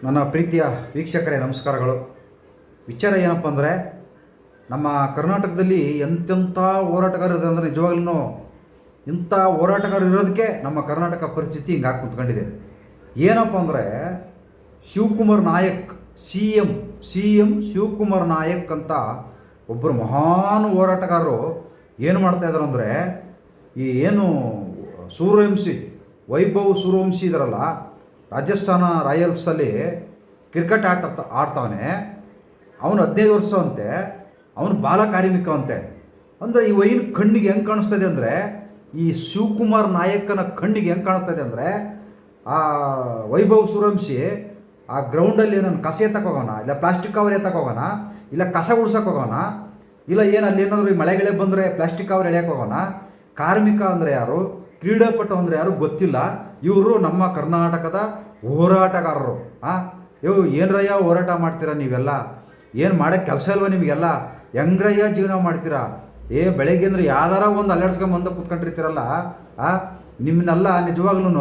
ನನ್ನ ಪ್ರೀತಿಯ ವೀಕ್ಷಕರೇ ನಮಸ್ಕಾರಗಳು. ವಿಚಾರ ಏನಪ್ಪ ಅಂದರೆ, ನಮ್ಮ ಕರ್ನಾಟಕದಲ್ಲಿ ಎಂತೆಂಥ ಹೋರಾಟಗಾರರು ಇದೆ ಅಂದರೆ ನಿಜವಾಗ್ಲೂ ಇಂಥ ಹೋರಾಟಗಾರರು ಇರೋದಕ್ಕೆ ನಮ್ಮ ಕರ್ನಾಟಕ ಪರಿಸ್ಥಿತಿ ಹಿಂಗಾಗಿ ಕುಂತ್ಕೊಂಡಿದೆ. ಏನಪ್ಪ ಅಂದರೆ, ಶಿವಕುಮಾರ್ ನಾಯಕ್ ಸಿ ಎಂ ಶಿವಕುಮಾರ್ ನಾಯಕ್ ಅಂತ ಒಬ್ಬರು ಮಹಾನ್ ಹೋರಾಟಗಾರರು ಏನು ಮಾಡ್ತಾಯಿದ್ದಾರೆ ಅಂದರೆ, ಈ ಏನು ಸೂರ್ಯವಂಶಿ ವೈಭವ್ ಸೂರ್ಯವಂಶಿ ಇದಾರಲ್ಲ, ರಾಜಸ್ಥಾನ ರಾಯಲ್ಸಲ್ಲಿ ಕ್ರಿಕೆಟ್ ಆಡ್ತಾವನೆ. ಅವನು 15 ವರ್ಷ ಅಂತೆ, ಅವನು ಬಾಲ ಕಾರ್ಮಿಕ ಅಂತೆ. ಅಂದರೆ ಈ ವೈನ್ ಕಣ್ಣಿಗೆ ಹೆಂಗೆ ಕಾಣಿಸ್ತದೆ ಅಂದರೆ, ಈ ಶಿವಕುಮಾರ್ ನಾಯಕನ ಕಣ್ಣಿಗೆ ಹೆಂಗೆ ಕಾಣಿಸ್ತದೆ ಅಂದರೆ, ಆ ವೈಭವ್ ಸೂರ್ಯವಂಶಿ ಆ ಗ್ರೌಂಡಲ್ಲಿ ನಾನು ಕಸ ಎತ್ತಕ್ಕೋಗೋಣ, ಇಲ್ಲ ಪ್ಲಾಸ್ಟಿಕ್ ಕವರ್ ಎತ್ತಕ್ಕೋಗೋಣ, ಇಲ್ಲ ಕಸ ಗುಡ್ಸಕ್ಕೆ ಹೋಗೋಣ, ಇಲ್ಲ ಏನು ಅಲ್ಲಿ ಏನಾದರೂ ಈ ಮಳೆಗಳೇ ಬಂದರೆ ಪ್ಲಾಸ್ಟಿಕ್ ಕವರ್ ಎಳೆಯಕ್ಕೆ ಹೋಗೋಣ. ಕಾರ್ಮಿಕ ಅಂದರೆ ಯಾರು, ಕ್ರೀಡಾಪಟು ಅಂದರೆ ಯಾರು ಗೊತ್ತಿಲ್ಲ. ಇವರು ನಮ್ಮ ಕರ್ನಾಟಕದ ಹೋರಾಟಗಾರರು. ಏನರಯ್ಯ ಹೋರಾಟ ಮಾಡ್ತೀರಾ ನೀವೆಲ್ಲ? ಏನು ಮಾಡೋಕ್ಕೆ ಕೆಲಸ ಇಲ್ವ ನಿಮಗೆಲ್ಲ? ಹೆಂಗ್ರಯ್ಯ ಜೀವನ ಮಾಡ್ತೀರಾ? ಬೆಳಗ್ಗೆ ಅಂದರೆ ಯಾವ್ದಾರ ಒಂದು ಅಲ್ಲಾಡ್ಸ್ಕೊಂಬಂದು ಕೂತ್ಕೊಂಡಿರ್ತೀರಲ್ಲ, ನಿಮ್ಮನ್ನೆಲ್ಲ ನಿಜವಾಗ್ಲೂ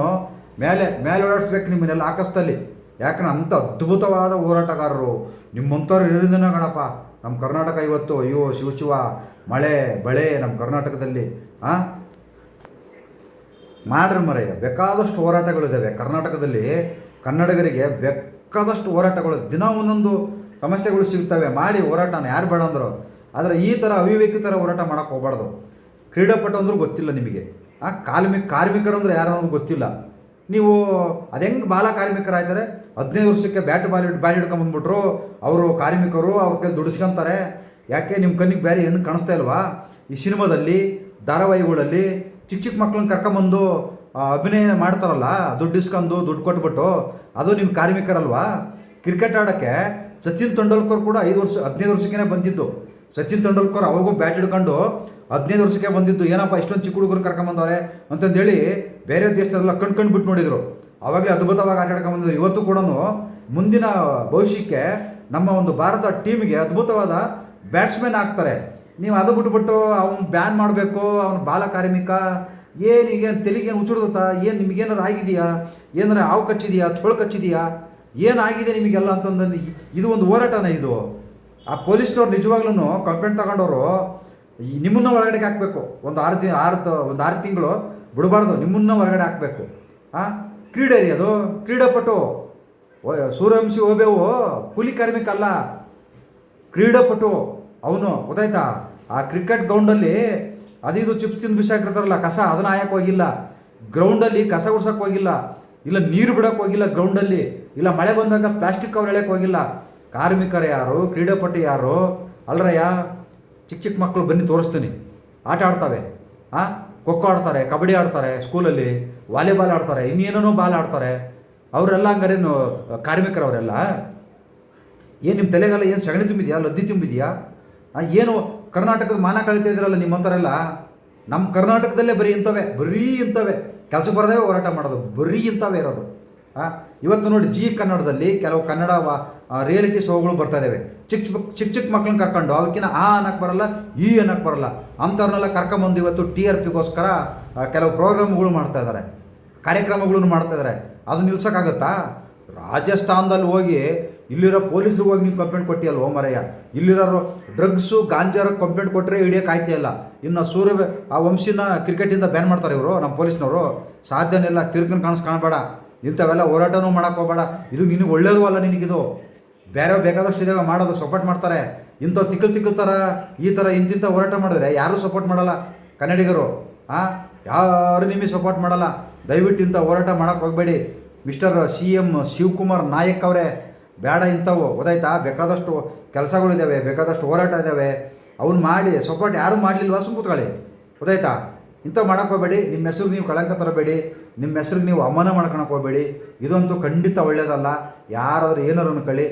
ಮೇಲೆ ಓಡಾಡಿಸ್ಬೇಕು ನಿಮ್ಮನ್ನೆಲ್ಲ ಆಕಾಶದಲ್ಲಿ. ಯಾಕಂದ್ರೆ ಅಂಥ ಅದ್ಭುತವಾದ ಹೋರಾಟಗಾರರು ನಿಮ್ಮಂಥವ್ರು ಇರೋದನ್ನ ಗಣಪ ನಮ್ಮ ಕರ್ನಾಟಕ ಇವತ್ತು. ಅಯ್ಯೋ ಶಿವ ಮಳೆ ಬಳೆ ನಮ್ಮ ಕರ್ನಾಟಕದಲ್ಲಿ ಮಾಡ್ರಿ ಮರೆಯ. ಬೇಕಾದಷ್ಟು ಹೋರಾಟಗಳಿದ್ದಾವೆ ಕರ್ನಾಟಕದಲ್ಲಿ. ಕನ್ನಡಿಗರಿಗೆ ಬೇಕಾದಷ್ಟು ಹೋರಾಟಗಳು, ದಿನ ಒಂದೊಂದು ಸಮಸ್ಯೆಗಳು ಸಿಗ್ತವೆ. ಮಾಡಿ ಹೋರಾಟನ ಯಾರು ಬೇಡ ಅಂದರು. ಆದರೆ ಈ ಥರ ಅವಿವೇಕಿ ಥರ ಹೋರಾಟ ಮಾಡೋಕ್ಕೆ ಹೋಗ್ಬಾರ್ದು. ಕ್ರೀಡಾಪಟು ಅಂದರೂ ಗೊತ್ತಿಲ್ಲ ನಿಮಗೆ, ಕಾರ್ಮಿಕರು ಅಂದರೆ ಯಾರು ಅನ್ನೋದು ಗೊತ್ತಿಲ್ಲ. ನೀವು ಅದು ಹೆಂಗೆ ಬಾಲ ಕಾರ್ಮಿಕರಾಗ್ತಾರೆ? 15 ವರ್ಷಕ್ಕೆ ಬ್ಯಾಟ್ ಹಿಡ್ಕೊಂಬಂದ್ಬಿಟ್ರು ಅವರು ಕಾರ್ಮಿಕರು. ಅವ್ರ ಕೈ ದುಡಿಸ್ಕೊಂತಾರೆ. ಯಾಕೆ ನಿಮ್ಮ ಕಣ್ಣಿಗೆ ಬೇರೆ ಹೆಣ್ಣು ಕಾಣಿಸ್ತಾ ಇಲ್ವಾ? ಈ ಸಿನಿಮಾದಲ್ಲಿ ಧಾರಾವಾಹಿಗಳಲ್ಲಿ ಚಿಕ್ಕ ಮಕ್ಳನ್ನ ಕರ್ಕೊಂಬಂದು ಅಭಿನಯ ಮಾಡ್ತಾರಲ್ಲ, ದುಡ್ಡು ಕೊಟ್ಬಿಟ್ಟು, ಅದು ನಿಮ್ಮ ಕಾರ್ಮಿಕರಲ್ವಾ? ಕ್ರಿಕೆಟ್ ಆಡೋಕ್ಕೆ ಸಚಿನ್ ತೆಂಡೂಲ್ಕರ್ ಕೂಡ 15 ವರ್ಷಕ್ಕೇ ಬಂದಿದ್ದು. ಸಚಿನ್ ತೆಂಡೂಲ್ಕರ್ ಅವಾಗೂ ಬ್ಯಾಟ್ ಹಿಡ್ಕೊಂಡು 15 ವರ್ಷಕ್ಕೆ ಬಂದಿದ್ದು. ಏನಪ್ಪ ಇಷ್ಟೊಂದು ಚಿಕ್ಕ ಹುಡುಗರು ಕರ್ಕೊಂಬಂದವ್ರೆ ಅಂತಂದೇಳಿ ಬೇರೆ ದೇಶದಲ್ಲ ಕಣ್ಕಂಡು ಬಿಟ್ಟು ನೋಡಿದರು. ಅವಾಗಲೇ ಅದ್ಭುತವಾಗಿ ಆಟ ಆಡ್ಕೊಂಬಂದಿದ್ರು. ಇವತ್ತು ಕೂಡ ಮುಂದಿನ ಭವಿಷ್ಯಕ್ಕೆ ನಮ್ಮ ಒಂದು ಭಾರತ ಟೀಮಿಗೆ ಅದ್ಭುತವಾದ ಬ್ಯಾಟ್ಸ್ಮನ್ ಆಗ್ತಾರೆ. ನೀವು ಅದು ಬಿಟ್ಬಿಟ್ಟು ಅವ್ನು ಬ್ಯಾನ್ ಮಾಡಬೇಕು, ಅವನು ಬಾಲ ಕಾರ್ಮಿಕ, ಏನೀಗೇನು ತೆಲಿಗೇನು ಹುಚ್ಚುಡ್ದತ್ತ, ಏನು ನಿಮಗೇನಾರು ಆಗಿದೆಯಾ? ಏನಾರು ಹಾವು ಕಚ್ಚಿದೆಯಾ, ಚೋಳು ಕಚ್ಚಿದೆಯಾ, ಏನಾಗಿದೆ ನಿಮಗೆಲ್ಲ ಅಂತಂದು ಇದು ಒಂದು ಹೋರಾಟನ ಇದು? ಆ ಪೊಲೀಸ್ನವ್ರು ನಿಜವಾಗ್ಲೂ ಕಂಪ್ಲೇಂಟ್ ತಗೊಂಡವರು ನಿಮ್ಮನ್ನ ಒಳಗಡೆ ಹಾಕಬೇಕು. ಒಂದು 6 ತಿಂಗಳು ಬಿಡಬಾರ್ದು, ನಿಮ್ಮನ್ನ ಹೊರಗಡೆ ಹಾಕಬೇಕು. ಕ್ರೀಡೆ ರೀ ಅದು, ಕ್ರೀಡಾಪಟು. ಸೂರ್ಯವಂಶಿ ಓಬೇವು ಕೂಲಿ ಕಾರ್ಮಿಕ ಅಲ್ಲ, ಕ್ರೀಡಾಪಟು ಅವನು. ಗೊತ್ತಾಯ್ತಾ? ಆ ಕ್ರಿಕೆಟ್ ಗ್ರೌಂಡಲ್ಲಿ ಅದು ಚಿಪ್ಸ್ ತಿಂದು ಬಿಸಾಕಿರ್ತಾರಲ್ಲ ಕಸ, ಅದನ್ನು ಆಯಕ್ಕೆ ಹೋಗಿಲ್ಲ. ಗ್ರೌಂಡಲ್ಲಿ ಕಸ ಗುಡ್ಸೋಕ್ಕೆ ಹೋಗಿಲ್ಲ, ಇಲ್ಲ ನೀರು ಬಿಡೋಕ್ಕೆ ಹೋಗಿಲ್ಲ ಗ್ರೌಂಡಲ್ಲಿ, ಇಲ್ಲ ಮಳೆ ಬಂದಾಗ ಪ್ಲಾಸ್ಟಿಕ್ ಕವರ್ ಎಳೆಯೋಕ್ಕೆ ಹೋಗಿಲ್ಲ. ಕಾರ್ಮಿಕರು ಯಾರು, ಕ್ರೀಡಾಪಟು ಯಾರು? ಅಲ್ರಯ್ಯ, ಚಿಕ್ಕ ಮಕ್ಕಳು ಬನ್ನಿ ತೋರಿಸ್ತೀನಿ, ಆಟ ಆಡ್ತವೆ. ಖೋಖೋ ಆಡ್ತಾರೆ, ಕಬಡ್ಡಿ ಆಡ್ತಾರೆ, ಸ್ಕೂಲಲ್ಲಿ ವಾಲಿಬಾಲ್ ಆಡ್ತಾರೆ, ಇನ್ನೇನೋ ಬಾಲ್ ಆಡ್ತಾರೆ. ಅವರೆಲ್ಲ ಹಂಗಾರೇನು ಕಾರ್ಮಿಕರವರೆಲ್ಲ? ಏನು ನಿಮ್ಮ ತಲೆಗೆಲ್ಲ ಏನು ಸಗಣಿ ತುಂಬಿದೆಯಾ, ಲದ್ದಿ ತುಂಬಿದೆಯಾ? ಏನು ಕರ್ನಾಟಕದ ಮಾನ ಕಳೀತಾ ಇದ್ರಲ್ಲ ನಿಮ್ಮಂಥವರೆಲ್ಲ. ನಮ್ಮ ಕರ್ನಾಟಕದಲ್ಲೇ ಬರೀ ಇಂಥವೇ ಕೆಲಸ ಬರದೇ ಹೋರಾಟ ಮಾಡೋದು, ಬರೀ ಇಂಥವೇ ಇರೋದು. ಇವತ್ತು ನೋಡಿ ಕನ್ನಡದಲ್ಲಿ ಕೆಲವು ಕನ್ನಡ ರಿಯಾಲಿಟಿ ಶೋಗಳು ಬರ್ತಾಯಿದ್ದಾವೆ. ಚಿಕ್ಕ ಮಕ್ಳನ್ನ ಕರ್ಕೊಂಡು ಅವಕ್ಕಿಂತ ಅನ್ನಕ್ಕೆ ಬರಲ್ಲ, ಅನ್ನಕ್ಕೆ ಬರಲ್ಲ ಅಂಥವ್ರನ್ನೆಲ್ಲ ಕರ್ಕೊಂಬಂದು ಇವತ್ತು TRPಗೋಸ್ಕರ ಕೆಲವು ಪ್ರೋಗ್ರಾಮ್ಗಳು ಮಾಡ್ತಾಯಿದ್ದಾರೆ, ಕಾರ್ಯಕ್ರಮಗಳನ್ನು ಮಾಡ್ತಾಯಿದ್ದಾರೆ. ಅದು ನಿಲ್ಸೋಕ್ಕಾಗತ್ತಾ? ರಾಜಸ್ಥಾನದಲ್ಲಿ ಹೋಗಿ ಇಲ್ಲಿರೋ ಪೊಲೀಸ್ರಿಗೆ ಹೋಗಿ ನೀವು ಕಂಪ್ಲೇಂಟ್ ಕೊಟ್ಟಿಯಲ್ಲ ಮರಯ್ಯ. ಇಲ್ಲಿರೋರು ಡ್ರಗ್ಸು ಗಾಂಜಾರ ಕಂಪ್ಲೇಂಟ್ ಕೊಟ್ಟರೆ ಹಿಡಿಯೋಕೆ ಆಯ್ತಿಲ್ಲ. ಇನ್ನು ಆ ವಂಶಿನ ಕ್ರಿಕೆಟಿಂದ ಬ್ಯಾನ್ ಮಾಡ್ತಾರೆ ಇವರು ನಮ್ಮ ಪೊಲೀಸ್ನವರು. ಸಾಧ್ಯನೆಲ್ಲ ತಿರ್ಗನ್ ಕಾಣಬೇಡ, ಇಂಥವೆಲ್ಲ ಹೋರಾಟನೂ ಮಾಡೋಕ್ಕೆ ಹೋಗಬೇಡ. ಇದು ನಿನಗೆ ಒಳ್ಳೇದು ಅಲ್ಲ. ನಿನಗಿದು ಬೇರೆ ಬೇಕಾದಷ್ಟು ಇದಾವೆ ಮಾಡೋದು, ಸಪೋರ್ಟ್ ಮಾಡ್ತಾರೆ. ಇಂಥ ತಿಕ್ಕಲ್ ಥರ ಈ ಥರ ಇಂತಿಂಥ ಹೋರಾಟ ಮಾಡಿದ್ರೆ ಯಾರೂ ಸಪೋರ್ಟ್ ಮಾಡಲ್ಲ ಕನ್ನಡಿಗರು. ಯಾರು ನಿಮಗೆ ಸಪೋರ್ಟ್ ಮಾಡಲ್ಲ. ದಯವಿಟ್ಟು ಇಂಥ ಹೋರಾಟ ಮಾಡೋಕ್ಕೆ ಹೋಗಬೇಡಿ. ಮಿಸ್ಟರ್ CM ಶಿವಕುಮಾರ್ ನಾಯಕ್ ಅವರೇ, ಬೇಡ ಇಂಥವು. ಗೊತ್ತಾಯ್ತಾ? ಬೇಕಾದಷ್ಟು ಕೆಲಸಗಳಿದ್ದಾವೆ, ಬೇಕಾದಷ್ಟು ಹೋರಾಟ ಇದ್ದಾವೆ, ಅವ್ನು ಮಾಡಿ. ಸಪೋರ್ಟ್ ಯಾರೂ ಮಾಡಲಿಲ್ವಾ? ಸುಮ್ಮ ಕೂತ್ಕೊಳ್ಳಿ. ಗೊತ್ತಾಯ್ತಾ? ಇಂಥವು ಮಾಡೋಕ್ಕೆ ಹೋಗಬೇಡಿ. ನಿಮ್ಮ ಹೆಸ್ರಿಗೆ ನೀವು ಕಳಂಕ ತರಬೇಡಿ, ನಿಮ್ಮ ಹೆಸ್ರಿಗೆ ನೀವು ಅವಮಾನ ಮಾಡ್ಕೊಳಕ್ಕೆ ಹೋಗಬೇಡಿ. ಇದಂತೂ ಖಂಡಿತ ಒಳ್ಳೆಯದಲ್ಲ. ಯಾರಾದರೂ ಏನಾರು ಅನ್ಕೊಳ್ಳಿ,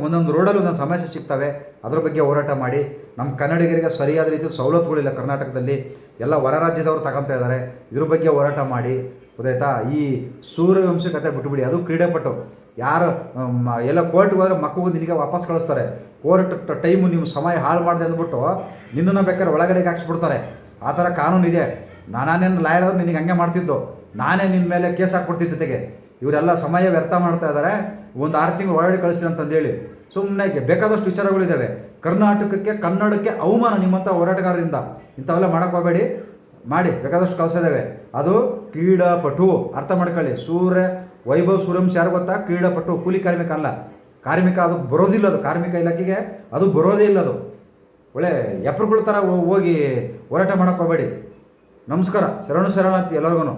ಒಂದೊಂದು ರೋಡಲ್ಲಿ ಒಂದೊಂದು ಸಮಸ್ಯೆ ಸಿಗ್ತವೆ, ಅದ್ರ ಬಗ್ಗೆ ಹೋರಾಟ ಮಾಡಿ. ನಮ್ಮ ಕನ್ನಡಿಗರಿಗೆ ಸರಿಯಾದ ರೀತಿಯ ಸವಲತ್ತುಗಳಿಲ್ಲ ಕರ್ನಾಟಕದಲ್ಲಿ, ಎಲ್ಲ ಹೊರ ರಾಜ್ಯದವರು ತಗೊತಾ ಇದ್ದಾರೆ. ಇದ್ರ ಬಗ್ಗೆ ಹೋರಾಟ ಮಾಡಿ. ಗೊತ್ತಾಯ್ತಾ? ಈ ಸೂರ್ಯವಂಶ ಕತೆ ಬಿಟ್ಟುಬಿಡಿ. ಅದು ಕ್ರೀಡಾಪಟು. ಯಾರು ಎಲ್ಲ ಕೋರ್ಟ್ಗೆ ಹೋದರೆ ಮಕ್ಕಳು ನಿನಗೆ ವಾಪಸ್ ಕಳಿಸ್ತಾರೆ. ಕೋರ್ಟ್ ಟೈಮು ನೀವು ಸಮಯ ಹಾಳು ಮಾಡಿದೆ ಅಂದ್ಬಿಟ್ಟು ನಿನ್ನನ್ನು ಬೇಕಾದ್ರೆ ಒಳಗಡೆಗೆ ಹಾಕ್ಸ್ಬಿಡ್ತಾರೆ. ಆ ಥರ ಕಾನೂನು ಇದೆ. ನಾನೇನು ಲಾಯರ್ ನಿನಗೆ ಹಂಗೆ ಮಾಡ್ತಿದ್ದು, ನಾನೇ ನಿನ್ನ ಮೇಲೆ ಕೇಸ್ ಹಾಕ್ಬಿಡ್ತಿದ್ದೆ. ಇವರೆಲ್ಲ ಸಮಯ ವ್ಯರ್ಥ ಮಾಡ್ತಾ ಇದ್ದಾರೆ. ಒಂದು 6 ತಿಂಗಳು ಒಳಗಡೆ ಕಳಿಸಿ ಅಂತಂದೇಳಿ ಸುಮ್ಮನೆ ಬೇಕಾದಷ್ಟು ವಿಚಾರಗಳಿದ್ದಾವೆ. ಕರ್ನಾಟಕಕ್ಕೆ ಕನ್ನಡಕ್ಕೆ ಅವಮಾನ ನಿಮ್ಮಂಥ ಹೋರಾಟಗಾರರಿಂದ. ಇಂಥವೆಲ್ಲ ಮಾಡೋಕ್ಕೆ ಹೋಗಬೇಡಿ. ಮಾಡಿ ಬೇಕಾದಷ್ಟು ಕಳಿಸಿದ್ದಾವೆ. ಅದು ಕ್ರೀಡಾಪಟು, ಅರ್ಥ ಮಾಡ್ಕೊಳ್ಳಿ. ವೈಭವ್ ಸೂರ್ಯವಂಶಿ ಯಾರು ಗೊತ್ತಾ? ಕ್ರೀಡಾಪಟು, ಕೂಲಿ ಕಾರ್ಮಿಕ ಅಲ್ಲ. ಕಾರ್ಮಿಕ ಅದು ಬರೋದಿಲ್ಲ, ಅದು ಕಾರ್ಮಿಕ ಇಲಾಖೆಗೆ ಅದು ಬರೋದೇ ಇಲ್ಲ. ಅದು ಒಳ್ಳೆ ಎಪ್ರುಗಳ ಥರ ಹೋಗಿ ಹೋರಾಟ ಮಾಡೋಕ್ಕೆ ಹೋಗಬೇಡಿ. ನಮಸ್ಕಾರ. ಶರಣು ಶರಣಾರ್ಥಿ ಎಲ್ಲರಿಗೂ.